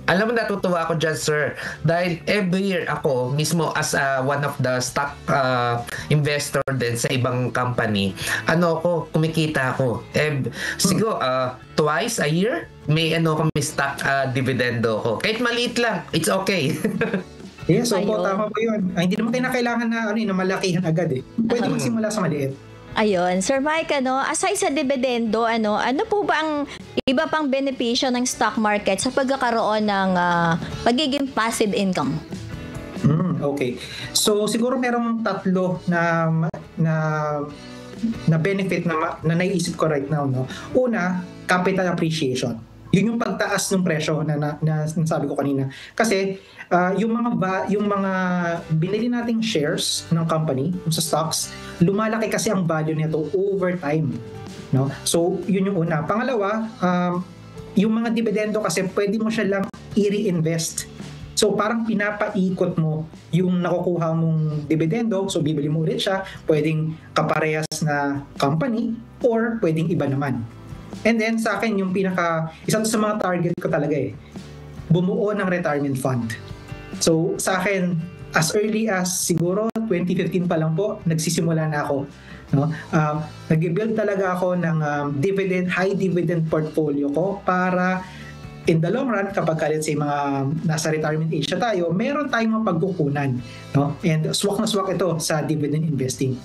Alam mo, natutuwa ako dyan, sir. Dahil every year ako, mismo as one of the stock investor din sa ibang company, kumikita ako. Siguro, twice a year, may kami stock dividendo ko. Kahit maliit lang, it's okay. Yes, opo, tama po yun. Hindi naman kayo kailangan na malakihan agad eh. Pwede magsimula sa maliit. Ayun. Sir Mike, aside sa dividendo, ano po ba ang iba pang benepisyo ng stock market sa pagkakaroon ng pagiging passive income? Okay. So, siguro merong tatlo na benefit na naiisip ko right now. No? Una, capital appreciation. Yun yung pagtaas ng presyo na sabi ko kanina. Kasi yung mga binili nating shares ng company sa stocks, lumalaki kasi ang value nito over time, no? So yun yung una. Pangalawa, yung mga dividendo kasi pwede mo siya lang i-reinvest. So parang pinapaikot mo yung nakukuha mong dividendo, so bibili mo ulit siya, pwedeng kaparehas na company or pwedeng iba naman. And then sa akin yung isa to sa mga target ko talaga bumuo ng retirement fund. So sa akin, as early as siguro 2015 pa lang po, nagsisimula na ako. No? Nag-build talaga ako ng high dividend portfolio ko para in the long run, kapag let's say mga nasa retirement age na tayo, meron tayong mapagkukunan. No? And swak na swak ito sa dividend investing.